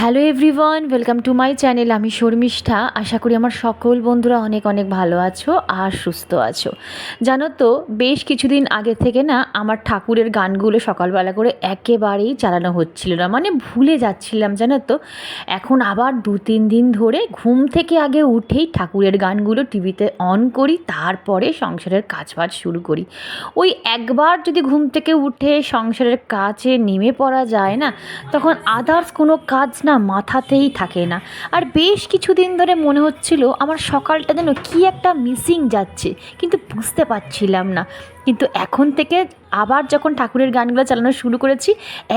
Hello everyone, welcome to my channel. আমি শর্মিষ্ঠা। আশা করি আমার সকল বন্ধুরা অনেক অনেক ভালো আছো আর সুস্থ আছো। জানো তো, বেশ কিছুদিন আগে থেকে না আমার ঠাকুরের গানগুলো সকালবেলা করে একেবারেই চালানো হচ্ছিল না, মানে ভুলে যাচ্ছিলাম জানো তো। এখন আবার 2-3 দিন ধরে ঘুম থেকে আগে উঠেই ঠাকুরের গানগুলো টিভিতে অন করি, তারপরে সংসারের কাজবাজ শুরু করি। ওই একবার যদি ঘুম থেকে উঠে সংসারের কাজে নেমে পড়া যায় না, তখন আদার্স কোনো কাজ না মাথাতেই থাকে না। আর বেশ কিছুদিন ধরে মনে হচ্ছিল আমার সকালটা যেন কী একটা মিসিং যাচ্ছে, কিন্তু বুঝতে পারছিলাম না। কিন্তু এখন থেকে আবার যখন ঠাকুরের গানগুলো চালানো শুরু করেছি,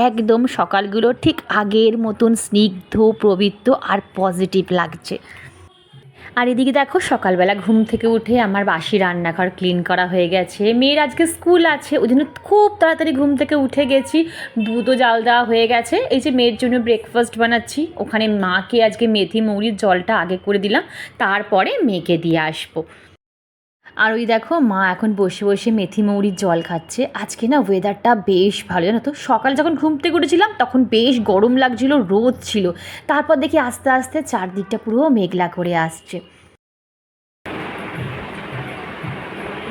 একদম সকালগুলো ঠিক আগের মতন স্নিগ্ধ, পবিত্র আর পজিটিভ লাগছে। আর এদিকে দেখো, সকালবেলা ঘুম থেকে উঠে আমার বাসি রান্নাঘর ক্লিন করা হয়ে গেছে। মেয়ের আজকে স্কুল আছে, ওই জন্য খুব তাড়াতাড়ি ঘুম থেকে উঠে গেছি। দুধও জাল দেওয়া হয়ে গেছে। এই যে মেয়ের জন্য ব্রেকফাস্ট বানাচ্ছি, ওখানে মাকে আজকে মেথি মৌরির জলটা আগে করে দিলাম, তারপরে মেয়েকে দিয়ে আসবো। আর ওই দেখো, মা এখন বসে বসে মেথি মৌরির জল খাচ্ছে। আজকে না ওয়েদারটা বেশ ভালো, জানো তো। সকাল যখন ঘুম থেকে উঠেছিলাম তখন বেশ গরম লাগছিল, রোদ ছিল। তারপর দেখি আস্তে আস্তে চারদিকটা পুরো মেঘলা করে আসছে।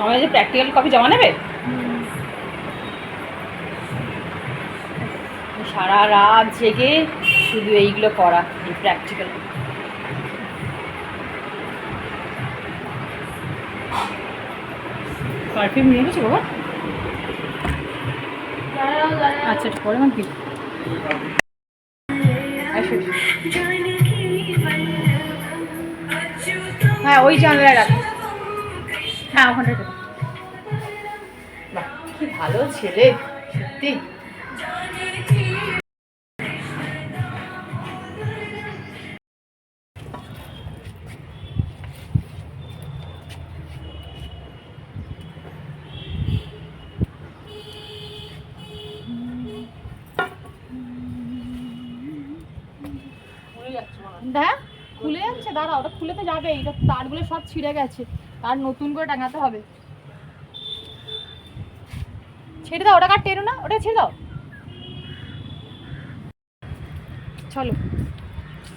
আমার যে প্র্যাকটিক্যাল কপি জমা নেবে, সারা রাত জেগে শুধু এইগুলো করা, এই প্র্যাকটিক্যাল। পারফিউম নিয়ে গেছো বাবা? আচ্ছা, পরে আমার কি হ্যাঁ, ওই জানলায় রাখ। হ্যাঁ, ওখানটায় রাখ। বাহ, কি ভালো ছেলে সত্যি। দেখ, খুলে যাচ্ছে, দাঁড়া, ওটা খুলে তো যাবে। এটা তারগুলো সব ছিঁড়ে গেছে, তার নতুন করে টাঙাতে হবে। ছেড়ে দাও, ওটা কার টেরো না, ওটা ছেড়ে দাও। চলো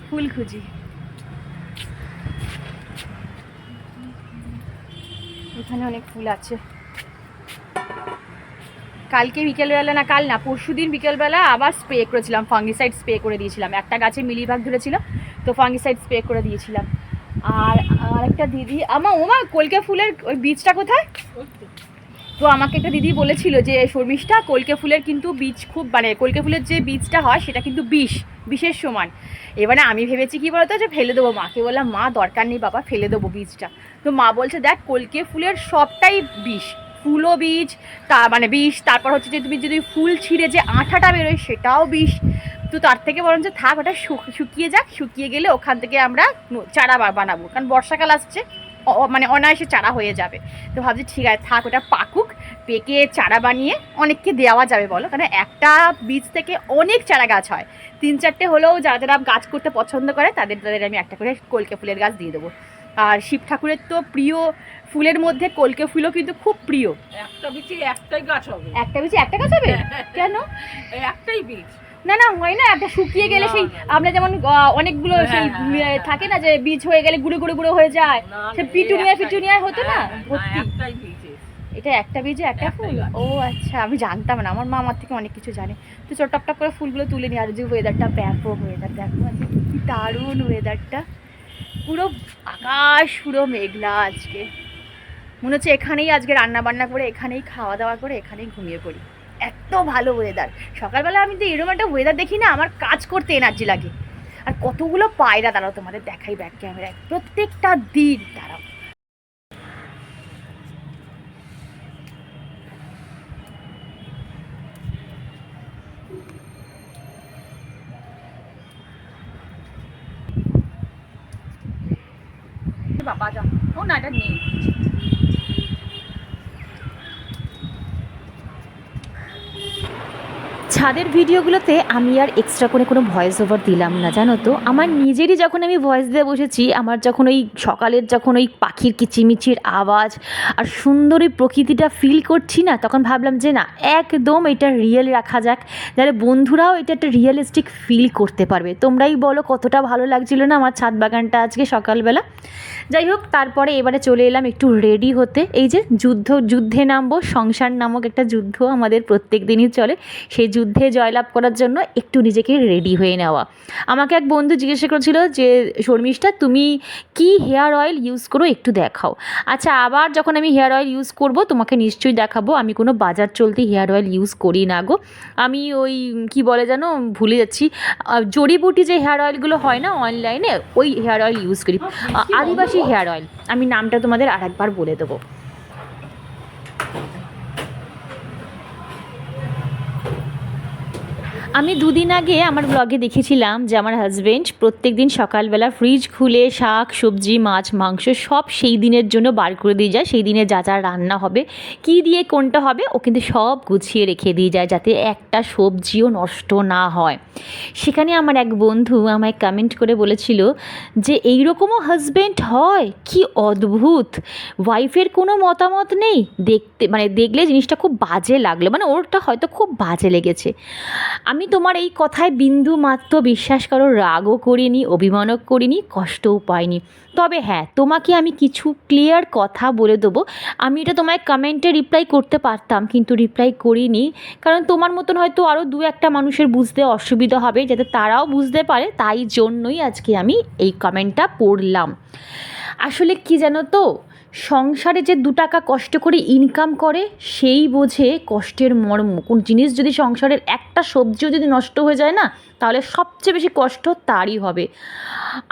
ফুল খুঁজি। এখানে অনেক ফুল আছে। কালকে বিকেলবেলা, না কাল না, পরশুদিন বিকেলবেলা আবার স্প্রে করেছিলাম, ফাঙ্গিসাইড স্প্রে করে দিয়েছিলাম। একটা গাছে মিলিবাগ ধরেছিল, তো ফাঙ্গিসাইড স্প্রে করে দিয়েছিলাম। আর আরেকটা দিদি, ওমা কলকে ফুলের ওই বীজটা কোথায়? তো আমাকে একটা দিদি বলেছিল যে শর্মিষ্ঠা, কলকে ফুলের কিন্তু বীজ খুব, মানে কলকে ফুলের যে বীজটা হয় সেটা কিন্তু বিষের সমান। এবারে আমি ভেবেছি কি বলতো, যে ফেলে দেবো। মাকে বললাম, মা দরকার নেই বাবা, ফেলে দেবো বীজটা। তো মা বলছে, দেখ কলকে ফুলের সবটাই বিষ, ফুলও বীজ, তা মানে বিষ। তারপর হচ্ছে যে তুমি যদি ফুল ছিঁড়ে যে আঠাটা বেরোয় সেটাও বিষ। তো তার থেকে বরঞ্চ থাক, ওটা শুকিয়ে যাক, শুকিয়ে গেলে ওখান থেকে আমরা চারা বানাবো, কারণ বর্ষাকাল আসছে, মানে অনায়াসে চারা হয়ে যাবে। তো ভাবছি ঠিক আছে, থাক, ওটা পাকুক, পেকে চারা বানিয়ে অনেককে দেওয়া যাবে, বলো। কারণ একটা বীজ থেকে অনেক চারা গাছ হয়। 3-4টে হলেও যারা যারা গাছ করতে পছন্দ করে তাদের আমি একটা করে কলকে ফুলের গাছ দিয়ে দেবো। আর শিব ঠাকুরের তো প্রিয় ফুলের মধ্যে কলকে ফুলও কিন্তু খুব প্রিয়। একটা বীজে একটাই গাছ হবে। একটা বীজে একটা গাছ হবে? কেন? একটাই বীজ। না না, হয় না, একটা শুকিয়ে গেলে সেই আমরা যেমন অনেকগুলো সেই থাকে না, যে বীজ হয়ে গেলে গুঁড়ো গুঁড়ো গুঁড়ো হয়ে যায়, সে পিটুনিয়া হতো না ভর্তি। এটা একটা বীজে একটা ফুল? ও আচ্ছা, আমি জানতাম না। আমার মা আমার থেকে অনেক কিছু জানে। তো ছোট টপ করে ফুলগুলো তুলে নিই। আর যে ওয়েদারটা, ব্যাপক ওয়েদার, দেখো আজকে কি দারুণ ওয়েদারটা। পুরো আকাশ পুরো মেঘলা আজকে। মনে হচ্ছে এখানেই আজকে রান্না বান্না করে, এখানেই খাওয়া দাওয়া করে, এখানেই ঘুমিয়ে পড়ি। এত ভালো ওয়েদার। সকালবেলা আমি তো এরকম একটা ওয়েদার দেখি না, আমার কাজ করতে এনার্জি লাগে। আর কতগুলো পায়রা, দাঁড়াও তোমাদের দেখাই ব্যাক ক্যামেরায়, প্রত্যেকটা দিন। দাঁড়াও, বাবা যা, ও না, এটা নেই। ছাদের ভিডিওগুলোতে আমি আর এক্সট্রা করে কোনো ভয়েস ওভার দিলাম না, জানো তো। আমার নিজেরই যখন আমি ভয়েস দিয়ে বসেছি, আমার যখন ওই সকালের যখন ওই পাখির কিচিমিচির আওয়াজ আর সুন্দর ওই প্রকৃতিটা ফিল করছি না, তখন ভাবলাম যে না, একদম এটা রিয়েল রাখা যাক, যাতে বন্ধুরাও এটা একটা রিয়েলিস্টিক ফিল করতে পারবে। তোমরাই বলো কতটা ভালো লাগছিল না আমার ছাদ বাগানটা আজকে সকালবেলা। যাই হোক, তারপরে এবারে চলে এলাম একটু রেডি হতে। এই যে যুদ্ধে নামবো, সংসার নামক একটা যুদ্ধ আমাদের প্রত্যেক দিনই চলে, সেই যুদ্ধে জয়লাভ করার জন্য একটু নিজেকে রেডি হয়ে নেওয়া। আমাকে এক বন্ধু জিজ্ঞাসা করেছিল যে শর্মিষ্ঠা, তুমি কি হেয়ার অয়েল ইউজ করো, একটু দেখাও। আচ্ছা, আবার যখন আমি হেয়ার অয়েল ইউজ করব তোমাকে নিশ্চয়ই দেখাবো। আমি কোনো বাজার চলতি হেয়ার অয়েল ইউজ করি না গো। আমি ওই কি বলে যেন, ভুলে যাচ্ছি, জড়িবুটি যে হেয়ার অয়েলগুলো হয় না অনলাইনে, ওই হেয়ার অয়েল ইউজ করি, আদিবাসী হেয়ার অয়েল। আমি নামটা তোমাদের আরেকবার বলে দেবো। আমি দুদিন আগে আমার ব্লগে দেখেছিলাম যে আমার হাজব্যান্ড প্রত্যেক দিন সকালবেলা ফ্রিজ খুলে শাক সবজি মাছ মাংস সব সেই দিনের জন্য বার করে দিয়ে যায়। সেই দিনে যা যা রান্না হবে, কী দিয়ে কোনটা হবে, ও কিন্তু সব গুছিয়ে রেখে দিয়ে যায় যাতে একটা সবজিও নষ্ট না হয়। সেখানে আমার এক বন্ধু আমায় কমেন্ট করে বলেছিল যে এইরকমও হাজব্যান্ড হয়, কি অদ্ভুত, ওয়াইফের কোনো মতামত নেই। দেখলে জিনিসটা খুব বাজে লাগলো, ওরটা হয়তো খুব বাজে লেগেছে। আমি তোমার এই কথায় বিন্দু মাত্র বিশ্বাস করো রাগও করিনি, অভিমানও করিনি, কষ্টও পাইনি। তবে হ্যাঁ, তোমাকে আমি কিছু ক্লিয়ার কথা বলে দেবো। আমি এটা তোমায় কমেন্টে রিপ্লাই করতে পারতাম, কিন্তু রিপ্লাই করিনি, কারণ তোমার মতন হয়তো আরও দু একটা মানুষের বুঝতে অসুবিধা হবে, যাতে তারাও বুঝতে পারে, তাই জন্যই আজকে আমি এই কমেন্টটা পড়লাম। আসলে কি জানো তো, সংসারে যে 2 টাকা কষ্ট করে ইনকাম করে সেই বোঝে কষ্টের মর্ম। কোন জিনিস যদি সংসারের একটা সবজিও যদি নষ্ট হয়ে যায় না, তাহলে সবচেয়ে বেশি কষ্ট তারই হবে।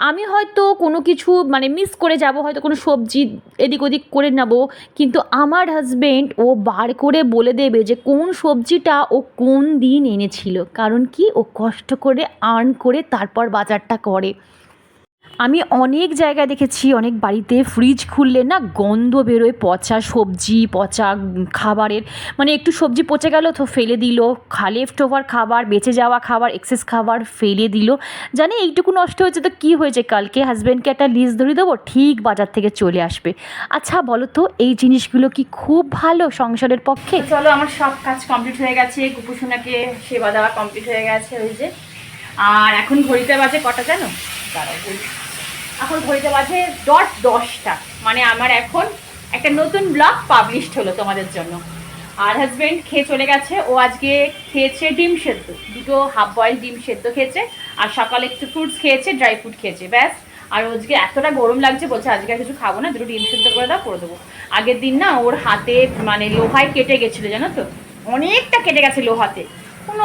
আমি হয়তো কোনো কিছু মিস করে যাব, হয়তো কোনো সবজি এদিক ওদিক করে নেব, কিন্তু আমার হাজব্যান্ড ও বার করে বলে দেবে যে কোন সবজিটা ও কোন দিন এনেছিল, কারণ কি, ও কষ্ট করে আর্ন করে তারপর বাজারটা করে। আমি অনেক জায়গায় দেখেছি, অনেক বাড়িতে ফ্রিজ খুললে না গন্ধ বেরোয়, পচা সবজি, পচা খাবারের, একটু সবজি পচে গেল তো ফেলে দিল, লেফট ওভার খাবার, বেঁচে যাওয়া খাবার, এক্সেস খাবার ফেলে দিল। জানি এইটুকু নষ্ট হয়েছে তো কী হয়েছে, কালকে হাজব্যান্ডকে একটা লিস্ট ধরিয়ে দেবো, ঠিক বাজার থেকে চলে আসবে। আচ্ছা বলো তো, এই জিনিসগুলো কি খুব ভালো সংসারের পক্ষে? চলো, আমার সব কাজ কমপ্লিট হয়ে গেছে, কুপুসোনাকে সেবা দেওয়া কমপ্লিট হয়ে গেছে, ওই যে। আর এখন ঘড়িতে বাজে কটা জানো? দাঁড়াও বলি। এখন ঘড়িতে বাজে 10টা, আমার এখন একটা নতুন ব্লগ পাবলিশড হলো তোমাদের জন্য। আর হাজব্যান্ড খেয়ে চলে গেছে। ও আজকে খেয়েছে ডিম সেদ্ধ, 2 হাফ বয়েল ডিম সেদ্ধ খেয়েছে, আর সকালে একটু ফ্রুটস খেয়েছে, ড্রাই ফ্রুট খেয়েছে, ব্যাস। আর আজকে এতটা গরম লাগছে, বলছে আজকে আর কিছু খাবো না, 2 ডিম সেদ্ধ করে দাও, করে দেবো। আগের দিন না ওর হাতে লোহায় কেটে গেছিলো, জানো তো, অনেকটা কেটে গেছে লোহাতে, কোনো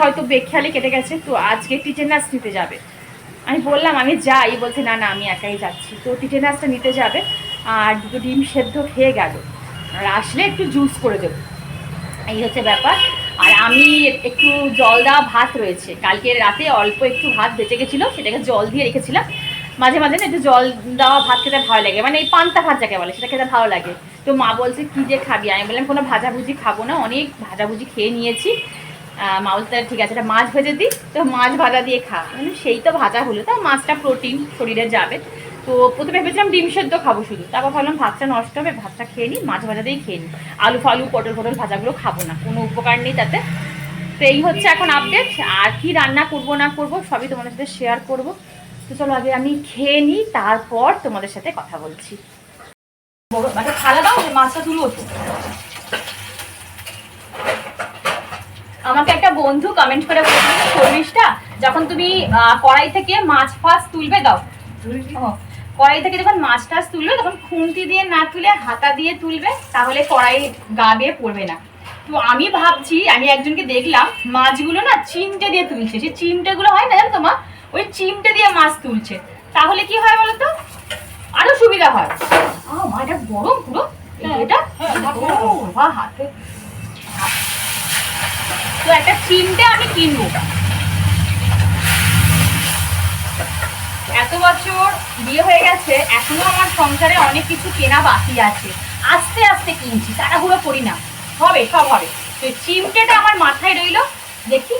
হয়তো বেখেয়ালি কেটে গেছে। তো আজকে টিটেনাস নিতে যাবে। আমি বললাম আমি যাই, বলছে না না আমি একাই যাচ্ছি। তো টিটেনাসটা নিতে যাবে, আর 2 ডিম সেদ্ধ খেয়ে গেল, আর আসলে একটু জুস করে দেবো, এই হচ্ছে ব্যাপার। আর আমি একটু জল দেওয়া ভাত রয়েছে, কালকে রাতে অল্প একটু ভাত বেঁচে গেছিলো, সেটাকে জল দিয়ে রেখেছিলাম। মাঝে মাঝে না একটু জল দেওয়া ভাত খেতে ভালো লাগে, এই পান্তা ভাত যাকে বলে, সেটা খেতে ভালো লাগে। তো মা বলছে কী যে খাবি, আমি বললাম কোনো ভাজাভুজি খাবো না, অনেক ভাজাভুজি খেয়ে নিয়েছি। মা বলতে ঠিক আছে, এটা মাছ ভেজে দিই, তো মাছ ভাজা দিয়ে খা। সেই তো ভাজা হলো, তো মাছটা প্রোটিন শরীরে যাবে। তো প্রথমে ভেবেছিলাম ডিম সেদ্ধ খাবো শুধু, তারপর ভাবলাম ভাতটা নষ্ট হবে, ভাতটা খেয়ে নিই, মাছ ভাজা দিয়েই খেয়ে নিই, আলু ফালু পটল ভাজাগুলো খাবো না, কোনো উপকার নেই তাতে। তো এই হচ্ছে এখন আপডেট। আর কি রান্না করবো না করবো সবই তোমাদের সাথে শেয়ার করবো। তো চলো আগে আমি খেয়ে নিই, তারপর তোমাদের সাথে কথা বলছি। খালা দাও, মাছটা তুলো। আমাকে একটা বন্ধু কমেন্ট করে বলেছিল, শর্মিষ্ঠা যখন তুমি কড়াই থেকে মাছ ফাছ তুলবে, দাও কড়াই থেকে যখন মাছ টাছ তুলবে তখন খুন্তি দিয়ে না তুলে হাতা দিয়ে তুলবে, তাহলে কড়াই গা দিয়ে পড়বে না। তো আমি ভাবছি, আমি একজনকে দেখলাম মাছগুলো না চিমটে দিয়ে তুলছে, সেই চিমটেগুলো হয় না জানো তো মা, ওই চিমটে দিয়ে মাছ তুলছে, তাহলে কি হয় বলো তো, আরো সুবিধা হয়। মা এটা গরম পুরো, এটা হাতে। তো একটা চিমটে আমি কিনবো। এত বছর বিয়ে হয়ে গেছে, এখনো আমার সংসারে অনেক কিছু কেনা বাকি আছে, আস্তে আস্তে কিনছি, তাড়াহুড়ো করি না, হবে সব হবে। তো চিমটেটা আমার মাথায় রইলো, দেখি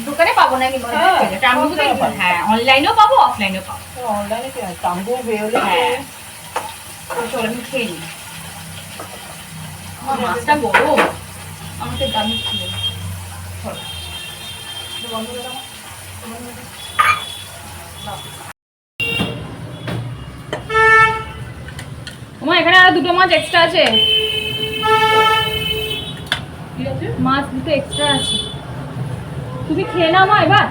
দোকানে পাবো না আমি মনে হ্যাঁ, হয় টাম্বু থেকে online পাবো। হ্যাঁ অনলাইনেও পাবো অফলাইনেও পাবো অনলাইনে কি হয় তাম্বু বেরোলে হ্যাঁ তো চলো আমি খেয়ে নিই আমার মাছটা বড় আমাকে দামি ছিল চলো বন্ধ করে দাও। তোমার এখানে আরো দুটো মাছ এক্সট্রা আছে কি আছে? মাছ দুটো এক্সট্রা আছে তুমি খেয়ে নাও মা এবার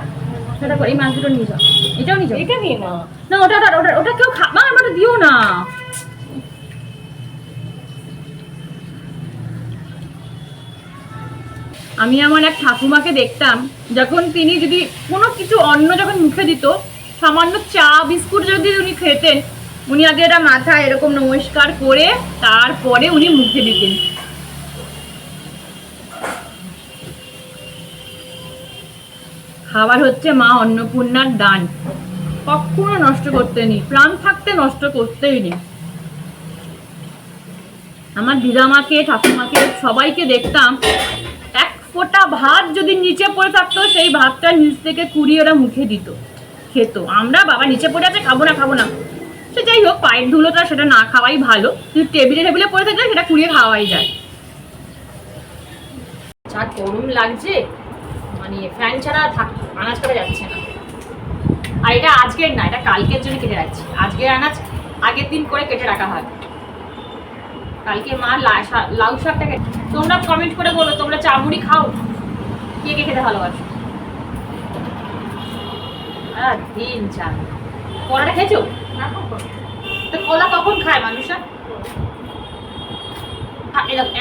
সেটা করে এই মাছ দুটো নিয়ে যাও এটাও নিয়ে যাও এটা নিয়ে না। না ওটা ওটা ওটা ওটা কেউ মা আমারটা দিও না আমি আমার এক ঠাকুমাকে দেখতাম যখন তিনি যদি কোনো কিছু অন্ন যখন মুখে দিত সামান্য চা বিস্কুট যদি উনি খেতেন উনি আগে এটা মাথা এরকম নমস্কার করে তারপরে উনি মুখে দিতেন খাবার হচ্ছে মা অন্নপূর্ণার দান কখনো নষ্ট করতে নেই প্রাণ থাকতে নষ্ট করতেই নেই আমার দিদামাকে ঠাকুমাকে সবাইকে দেখতাম এক ফোঁটা ভাত যদি নিচে পড়ে থাকতো সেই ভাতটা নিচ থেকে কুড়িয়ে ওরা মুখে দিত খেত আমরা বাবা নিচে পড়ে আছে খাবো না সে যাই হোক পায়ের ধুলোটা সেটা না খাওয়াই ভালো কিন্তু টেবিলে পড়ে থাকলে সেটা কুড়িয়ে খাওয়াই যায় যা গরম লাগছে মানে ফ্যান ছাড়া আনাজ করা যাচ্ছে না আর এটা আজকের না এটা কালকের জন্য কেটে রাখছি আজকের আনাজ আগের দিন করে কেটে রাখা হয় কালকে মা লাউ শাকটা কেটে তোমরা কমেন্ট করে বলো তোমরা চামুড়ি খাও কে কে খেতে ভালোবাসো দিন চা কলাটা খেয়েছো তো কলা কখন খায় মানুষরা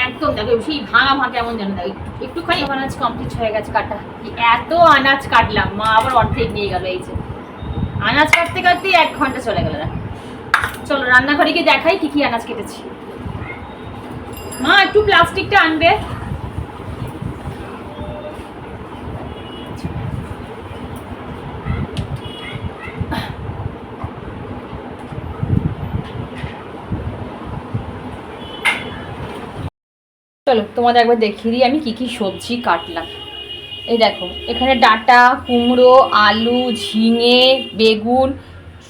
একদম দেখো সেই ভাঙা কেমন যেন দেখো একটুখানি আনাজ কমপ্লিট হয়ে গেছে কাটা এত আনাজ কাটলাম মা আবার অর্ধেক নিয়ে গেল এই যে আনাজ কাটতে কাটতে 1 ঘন্টা চলে গেল চলো রান্নাঘরে গিয়ে দেখাই কি কি আনাজ কেটেছি মা একটু প্লাস্টিকটা আনবে চলো তোমাদের একবার দেখিয়ে দিই আমি কি কি সবজি কাটলাম এই দেখো এখানে ডাঁটা কুমড়ো আলু ঝিঙে বেগুন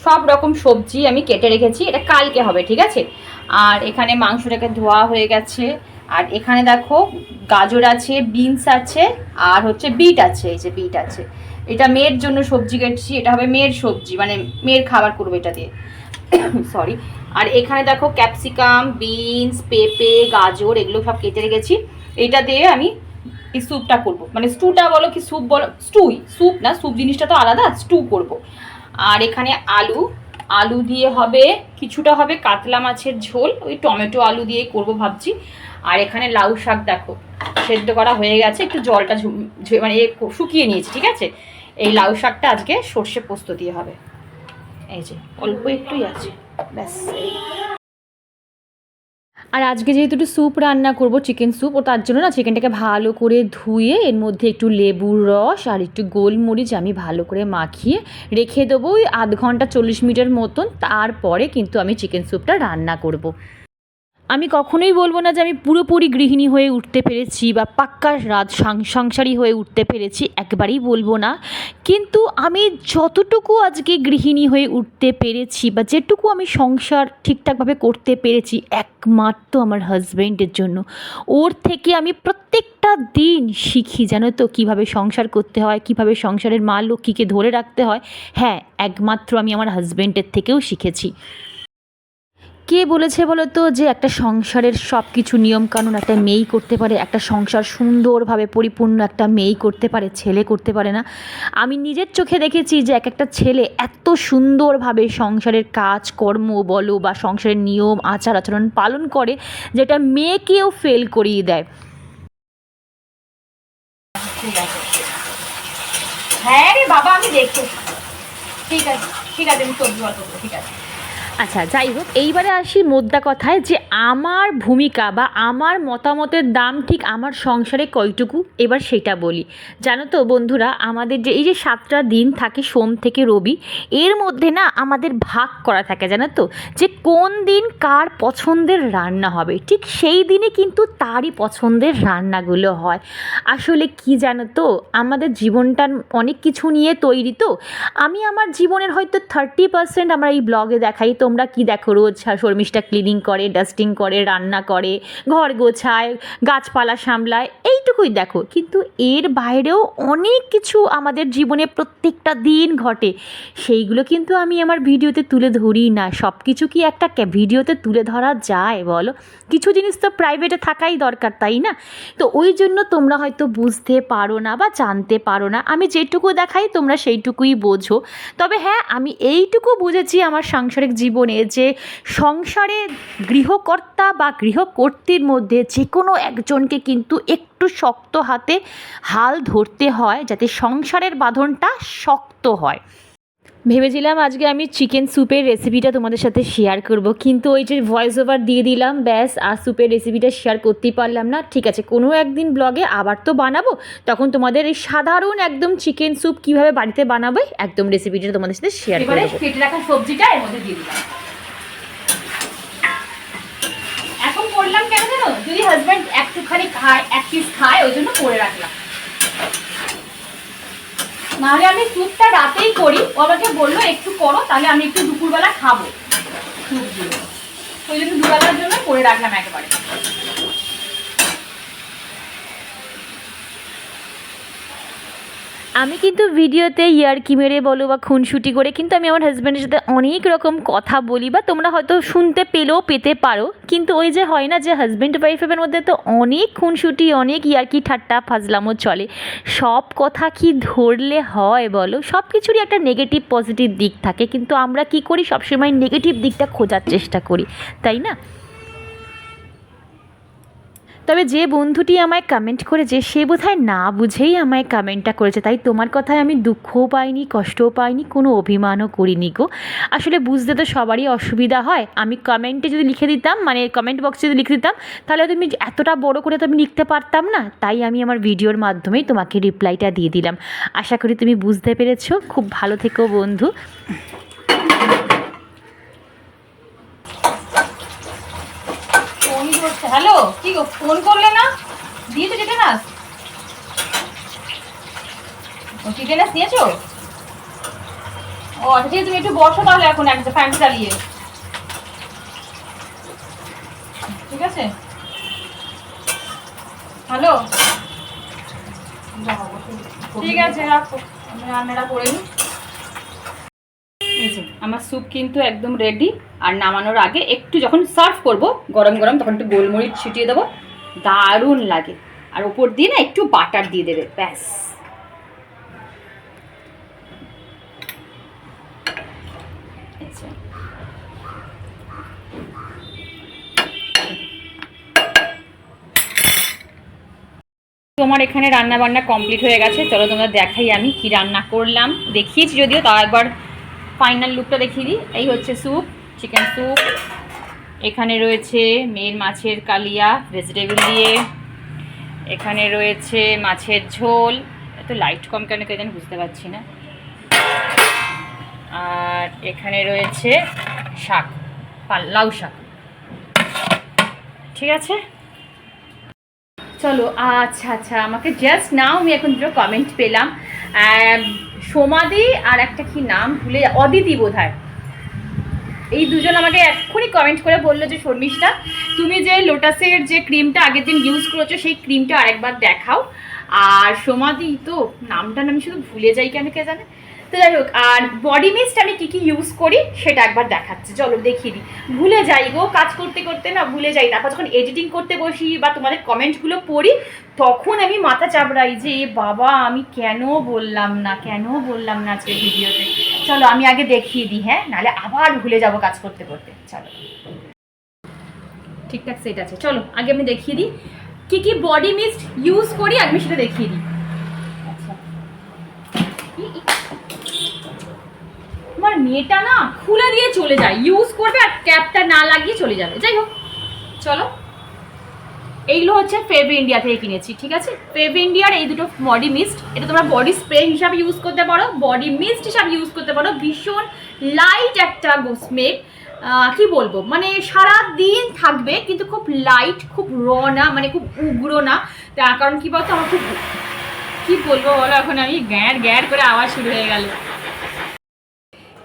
সব রকম সবজি আমি কেটে রেখেছি এটা কালকে হবে ঠিক আছে আর এখানে মাংসটাকে ধোয়া হয়ে গেছে আর এখানে দেখো গাজর আছে বিনস আছে আর হচ্ছে বিট আছে এই যে বিট আছে এটা মেয়ের জন্য সবজি কেটেছি এটা হবে মেয়ের সবজি মানে মেয়ের খাবার করবো এটা দিয়ে সরি আর এখানে দেখো ক্যাপসিকাম বিনস পেঁপে গাজর এগুলো সব কেটে রেখেছি এটা দিয়ে আমি এই স্যুপটা করবো মানে স্টুটা বলো কি স্যুপ বলো স্যুপ না স্যুপ জিনিসটা তো আলাদা স্টু করব আর এখানে আলু দিয়ে হবে কিছুটা হবে কাতলা মাছের ঝোল ওই টমেটো আলু দিয়েই করবো ভাবছি আর এখানে লাউ শাক দেখো সেদ্ধ করা হয়ে গেছে একটু জলটা মানে শুকিয়ে নিয়েছি ঠিক আছে এই লাউ শাকটা আজকে সর্ষে পোস্ত দিয়ে হবে এই যে অল্প একটুই আছে ব্যাস আর আজকে যেহেতু একটু স্যুপ রান্না করব চিকেন স্যুপ ও তার জন্য না চিকেনটাকে ভালো করে ধুয়ে এর মধ্যে একটু লেবুর রস আর একটু গোলমরিচ আমি ভালো করে মাখিয়ে রেখে দেবো ওই আধ ঘন্টা 40 মিনিটের মতন তারপরে কিন্তু আমি চিকেন স্যুপটা রান্না করব। আমি কখনোই বলবো না যে আমি পুরোপুরি গৃহিণী হয়ে উঠতে পেরেছি বা পাক্কা সংসারী হয়ে উঠতে পেরেছি একবারেই বলবো না কিন্তু আমি যতটুকু আজকে গৃহিণী হয়ে উঠতে পেরেছি বা যেটুকু আমি সংসার ঠিকঠাকভাবে করতে পেরেছি একমাত্র আমার হাজব্যান্ডের জন্য ওর থেকে আমি প্রত্যেকটা দিন শিখি জানো তো কীভাবে সংসার করতে হয় কীভাবে সংসারের মা লক্ষ্মীকে ধরে রাখতে হয় হ্যাঁ একমাত্র আমি আমার হাজব্যান্ডের থেকেও শিখেছি কে বলেছে বলো তো যে একটা সংসারের সব কিছু নিয়মকানুন একটা মেয়েই করতে পারে একটা সংসার সুন্দরভাবে পরিপূর্ণ একটা মেয়েই করতে পারে ছেলে করতে পারে না আমি নিজের চোখে দেখেছি যে একটা ছেলে এত সুন্দরভাবে সংসারের কাজকর্ম বলো বা সংসারের নিয়ম আচার আচরণ পালন করে যেটা মেয়েকেও ফেল করিয়ে দেয় হ্যাঁ রে বাবা আমি দেখছি ঠিক আছে আমি সবজি অল্প ঠিক আছে আচ্ছা, যাই হোক, এইবারে আসি মোদ্দা কথায় যে আমার ভূমিকা বা আমার মতামতের দাম ঠিক আমার সংসারে কয়টুকু, এবার সেটা বলি। জানো তো বন্ধুরা, আমাদের যে এই যে 7টা দিন থাকে সোম থেকে রবি, এর মধ্যে না আমাদের ভাগ করা থাকে, জানো তো, যে কোন দিন কার পছন্দের রান্না হবে, ঠিক সেই দিনে কিন্তু তারই পছন্দের রান্নাগুলো হয়। আসলে কি জানো তো, আমাদের জীবনটা অনেক কিছু নিয়ে তৈরি, তো আমি আমার জীবনের হয়তো 30% আমরা এই ব্লগে দেখাই। তোমরা কি দেখো? রোজ শর্মিষ্ঠা ক্লিনিং করে, ডাস্টিং করে, রান্না করে, ঘর গোছায়, গাছপালা সামলায়, এইটুকুই দেখো। কিন্তু এর বাইরেও অনেক কিছু আমাদের জীবনে প্রত্যেকটা দিন ঘটে, সেইগুলো কিন্তু আমি আমার ভিডিওতে তুলে ধরি না। সব কিছু কি একটা ভিডিওতে তুলে ধরা যায় বলো? কিছু জিনিস তো প্রাইভেটে থাকাই দরকার, তাই না? তো ওই জন্য তোমরা হয়তো বুঝতে পারো না বা জানতে পারো না। আমি যেটুকু দেখাই তোমরা সেইটুকুই বোঝো। তবে হ্যাঁ, আমি এইটুকু বুঝেছি আমার সাংসারিক জীবনে, যে সংসারে গৃহকর্তা বা গৃহকর্ত্রীর মধ্যে যে কোনো একজনকে কিন্তু একটু শক্ত হাতে হাল ধরতে হয়, যাতে সংসারের বাঁধনটা শক্ত হয়। ভেবেছিলাম আজকে আমি চিকেন স্যুপের রেসিপিটা তোমাদের সাথে শেয়ার করব, কিন্তু ওই যে ভয়েস ওভার দিয়ে দিলাম, ব্যাস, আর স্যুপের রেসিপিটা শেয়ার করতেই পারলাম না। ঠিক আছে, কোনো একদিন ব্লগে আবার তো বানাবো, তখন তোমাদের এই সাধারণ একদম চিকেন স্যুপ কীভাবে বাড়িতে বানাবে একদম রেসিপিটা তোমাদের সাথে শেয়ার এবারে করবো। কেটে রাখা সবজিটা এর মধ্যে দিয়ে দিলাম। এখন করলাম কেন জানো? যদি হাজব্যান্ড একটুখানি খায়, এক পিস খায়, ওই জন্য করে রাখলাম। নাহলে আমি স্যুপটা রাতেই করি, ও আমাকে বললো একটু করো, তাহলে আমি একটু দুপুরবেলা খাবো স্যুপ দিয়ে, ওই জন্য দুবেলার জন্য করে রাখলাম একবারে। আমি কিন্তু ভিডিওতে ইয়ার্কি মেরে বলো বা খুনসুটি করে কিন্তু আমি আমার হাজব্যান্ডের সাথে অনেক রকম কথা বলি, বা তোমরা হয়তো শুনতে পেলেও পেতে পারো। কিন্তু ওই যে হয় না যে হাজব্যান্ড ওয়াইফের মধ্যে তো অনেক খুনসুটি, অনেক ইয়ার্কি ঠাট্টা ফাজলামও চলে। সব কথা কি ধরলে হয় বলো? সব কিছুরই একটা নেগেটিভ পজিটিভ দিক থাকে, কিন্তু আমরা কি করি, সবসময় নেগেটিভ দিকটা খোঁজার চেষ্টা করি, তাই না? তবে যে বন্ধুটি আমায় কমেন্ট করেছে সে বোধহয় না বুঝেই আমায় কমেন্টটা করেছে, তাই তোমার কথায় আমি দুঃখও পাইনি, কষ্টও পাইনি, কোনো অভিমানও করিনি গো। আসলে বুঝতে তো সবারই অসুবিধা হয়। আমি কমেন্টে যদি লিখে দিতাম, মানে কমেন্ট বক্সে যদি লিখে দিতাম, তাহলে তুমি এতটা বড় করে তো আমি লিখতে পারতাম না। তাই আমি আমার ভিডিওর মাধ্যমেই তোমাকে রিপ্লাইটা দিয়ে দিলাম। আশা করি তুমি বুঝতে পেরেছো। খুব ভালো থেকো বন্ধু। হ্যালো, কি গো, ফোন করলে না? দিয়েছো টিটেনাস? টিটেনাস নিয়েছো? ও আচ্ছা, ঠিক আছে, তুমি একটু বসো তাহলে এখন একটা ফ্যান চালিয়ে, ঠিক আছে? হ্যালো, ঠিক আছে, রাখো, আমি রান্নাটা করে নিই। এই যে আমার স্যুপ কিন্তু একদম রেডি। আর নামানোর আগে একটু যখন সার্ভ করব গরম গরম, তখন একটু গোলমরিচ ছিটিয়ে দেবো, দারুণ লাগে। আর উপর দিয়ে না একটু বাটার দিয়ে দেবে, ব্যাস। তোমার এখানে রান্না বান্না কমপ্লিট হয়ে গেছে, চলো তোমরা দেখাই আমি কি রান্না করলাম। দেখিয়েছি যদিও, তাও একবার ফাইনাল লুকটা দেখিয়ে দিই। এই হচ্ছে স্যুপ, চিকেন স্যুপ। এখানে রয়েছে মেয়ের মাছের কালিয়া ভেজিটেবল দিয়ে। এখানে রয়েছে মাছের ঝোল, এত লাইট কম কেন কে জানি বুঝতে পারছি না। আর এখানে রয়েছে শাক, লাউ শাক। ঠিক আছে, চলো। আচ্ছা আচ্ছা, আমাকে জাস্ট নাও আমি এখন দুটো কমেন্ট পেলাম, সোমাদি আর একটা কি নাম ভুলে, অদিতি বোধহয়, এই দুজন আমাকে এক্ষুনি কমেন্ট করে বললো যে শর্মিষ্ঠা, তুমি যে লোটাসের যে ক্রিমটা আগের দিন ইউজ করেছো সেই ক্রিমটা আরেকবার দেখাও। আর সোমাদি তো নামটা আমি শুধু ভুলে যাই কেন কে জানে। তো যাই হোক, আর বডি মিস্ট আমি কী কী ইউজ করি সেটা একবার দেখাচ্ছি, চলো দেখিয়ে দিই। ভুলে যাই গো, কাজ করতে করতে না ভুলে যাই, তারপর যখন এডিটিং করতে বসি বা তোমাদের কমেন্টগুলো পড়ি তখন আমি মাথা চাপড়াই যে বাবা আমি কেন বললাম না আজকে ভিডিওতে। চলো আমি আগে দেখিয়ে দিই, হ্যাঁ, নাহলে আবার ভুলে যাব কাজ করতে করতে। চলো, ঠিকঠাক সেট আছে, চলো আগে আমি দেখিয়ে দিই কী কী বডি মিস্ট ইউজ করি, আমি সেটা দেখিয়ে দিই। আচ্ছা, তোমার মেয়েটা না খুলে দিয়ে চলে যায়, ইউজ করবে আর ক্যাপটা না লাগিয়ে চলে যাবে। যাই হোক, চলো। এইগুলো হচ্ছে ফেভ ইন্ডিয়া থেকে কিনেছি, ঠিক আছে। ফেভ ইন্ডিয়ার এই দুটো বডি মিস্ট, এটা তোমরা বডি স্প্রে হিসাবে ইউজ করতে পারো, বডি মিস্ট হিসাবে ইউজ করতে পারো। ভীষণ লাইট একটা স্মেল, কি বলবো, মানে সারা দিন থাকবে, কিন্তু খুব লাইট, খুব র না, মানে খুব উগ্র না। তার কারণ কি বলতো, আমার খুব, কি বলবো বলো, এখন আমি গ্যার গ্যার করে আওয়াজ শুরু হয়ে গেল।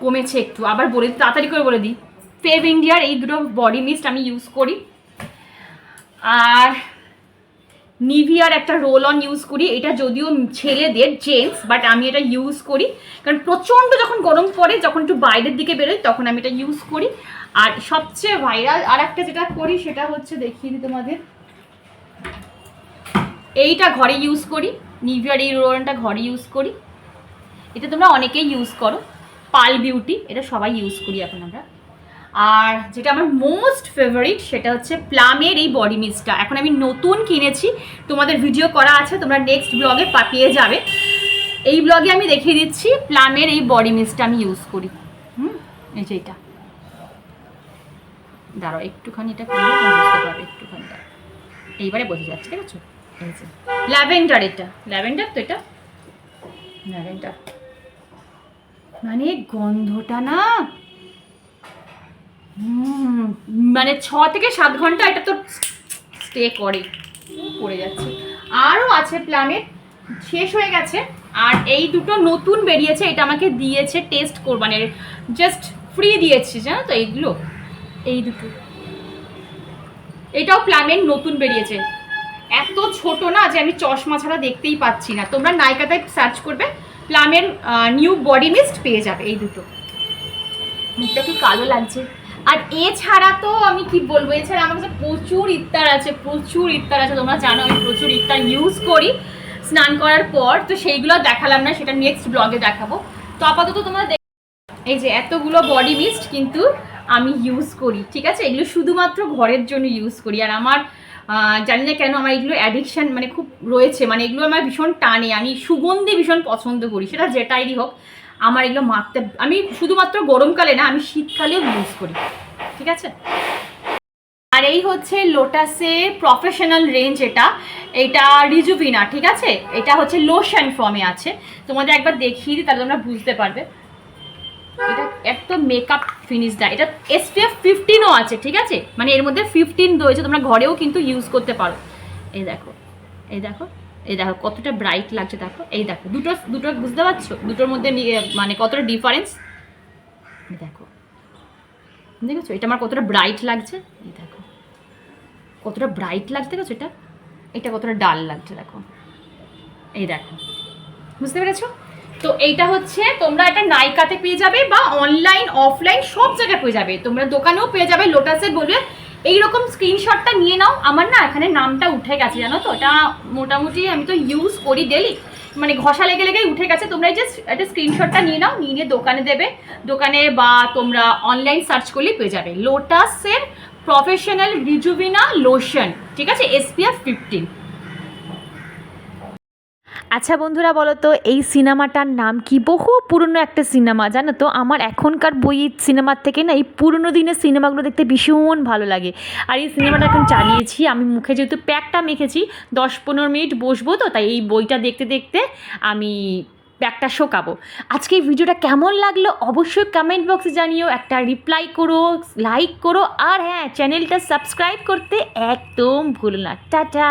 কমেছে একটু, আবার বলে দিই, তাড়াতাড়ি করে বলে দিই। ফেভ ইন্ডিয়ার এই দুটো বডি মিস্ট আমি ইউজ করি, আর নিভিয়ার একটা রোল অন ইউজ করি। এটা যদিও ছেলেদের, জেন্টস, বাট আমি এটা ইউজ করি কারণ প্রচণ্ড যখন গরম পড়ে, যখন একটু বাইরের দিকে বেরোই, তখন আমি এটা ইউজ করি। আর সবচেয়ে ভাইরাল আর একটা যেটা করি সেটা হচ্ছে, দেখিয়ে দিই তোমাদের, এইটা ঘরে ইউজ করি, নিভিয়ার এই রোল অনটা ঘরে ইউজ করি। এটা তোমরা অনেকেই ইউজ করো, পাল বিউটি, এটা সবাই ইউজ করি এখন আমরা। আর যেটা আমার মোস্ট ফেভারিট সেটা হচ্ছে প্লামের এই বডি মিস্টটা। এখন আমি নতুন কিনেছি, তোমাদের ভিডিও করা আছে, তোমরা নেক্সট ব্লগে পেয়ে যাবে। এই ব্লগে আমি দেখিয়ে দিচ্ছি প্লামের এই বডি মিস্টটা আমি ইউজ করি। এই যে এটা, দাঁড়াও একটুখানি এটা করলে বুঝতে পারবে, একটুখানি এইবারে বোঝা যাচ্ছে, ঠিক আছে। এই যে ল্যাভেন্ডার, এটা ল্যাভেন্ডার, তো এটা ল্যাভেন্ডার, মানে গন্ধটা না, মানে 6 থেকে 7 ঘন্টা এটা তো স্টে করে, পড়ে যাচ্ছে। আরও আছে প্লামের, শেষ হয়ে গেছে। আর এই দুটো নতুন বেরিয়েছে, এটা আমাকে দিয়েছে টেস্ট করবানের, জাস্ট ফ্রি দিয়েছে, জানো তো। এইগুলো, এই দুটো, এটাও প্লামের নতুন বেরিয়েছে। এত ছোট না যে আমি চশমা ছাড়া দেখতেই পাচ্ছি না। তোমরা নাইকাতে সার্চ করবে, প্লামের নিউ বডি মিস্ট পেয়ে যাবে এই দুটো। মুখটা কি কালো লাগছে। আর এছাড়া তো আমি কি বলবো, এছাড়া আমার কাছে প্রচুর ইত্তার আছে, প্রচুর ইত্তার আছে। তোমরা জানো আমি প্রচুর ইত্তার ইউজ করি স্নান করার পর, তো সেইগুলো দেখালাম না, সেটা নেক্সট ব্লগে দেখাবো। তো আপাতত তোমরা এই যে এতগুলো বডি মিস্ট কিন্তু আমি ইউজ করি, ঠিক আছে। এগুলো শুধুমাত্র ঘরের জন্য ইউজ করি। আর আমার জানি না কেন আমার এগুলো অ্যাডিকশান মানে খুব রয়েছে, মানে এগুলো আমার ভীষণ টানে, আমি সুগন্ধি ভীষণ পছন্দ করি, সেটা যেটাই হোক। আমার এগুলো মাখতে, আমি শুধুমাত্র গরমকালে না, আমি শীতকালেও ইউজ করি, ঠিক আছে। আর এই হচ্ছে লোটাসের প্রফেশনাল রেঞ্জ, এটা রিজুভিনা, ঠিক আছে। এটা হচ্ছে লোশন ফর্মে আছে, তোমাদের একবার দেখিয়ে দিই তাহলে তোমরা বুঝতে পারবে। এটা একদম মেকআপ ফিনিশ দেয়। এটা SPF 15ও আছে, ঠিক আছে, মানে এর মধ্যে 15 রয়েছে, তোমরা ঘরেও কিন্তু ইউজ করতে পারো। এই দেখো, এই দেখো, এই দেখো কতটা ব্রাইট লাগছে, দেখো, এই দেখো, দুটো দুটো বুঝতে পারছো দুটোর মধ্যে মানে কতটা ডিফারেন্স। দেখো, দেখেছো এটা আমার কতটা ব্রাইট লাগছে, এই দেখো কতটা ব্রাইট লাগছে, দেখেছো এটা, এটা কতটা ডাল লাগছে, দেখো, এই দেখো, বুঝতে পেরেছো। তো এইটা হচ্ছে তোমরা এটা নাইকাতে পেয়ে যাবে, বা অনলাইন অফলাইন সব জায়গায় পেয়ে যাবে, তোমরা দোকানেও পেয়ে যাবে। লোটাসের বলবে এইরকম স্ক্রিনশটটা নিয়ে নাও। আমার না এখানে নামটা উঠে গেছে, জানো তো, এটা মোটামুটি আমি তো ইউজ করি ডেলি, মানে ঘষা লেগে লেগেই উঠে গেছে। তোমরা জাস্ট একটা স্ক্রিনশটটা নিয়ে নাও, নিয়ে দোকানে দেবে, দোকানে বা তোমরা অনলাইন সার্চ করলেই পেয়ে যাবে লোটাসের প্রফেশনাল রিজুভিনা লোশন, ঠিক আছে, SPF 15। আচ্ছা বন্ধুরা, বলো তো এই সিনেমাটার নাম কি? বহু পুরনো একটা সিনেমা, জানো তো। আমার এখনকার বইয়ের সিনেমার থেকে না এই পুরনো দিনের সিনেমাগুলো দেখতে ভীষণ ভালো লাগে। আর এই সিনেমাটা এখন চালিয়েছি আমি, মুখে যেহেতু প্যাকটা মেখেছি, 10-15 মিনিট বসবো, তো তাই এই বইটা দেখতে দেখতে আমি প্যাকটা শোকাবো। আজকে এই ভিডিওটা কেমন লাগলো অবশ্যই কমেন্ট বক্সে জানিও, একটা রিপ্লাই করো, লাইক করো, আর হ্যাঁ, চ্যানেলটা সাবস্ক্রাইব করতে একদম ভুলো না। টাটা।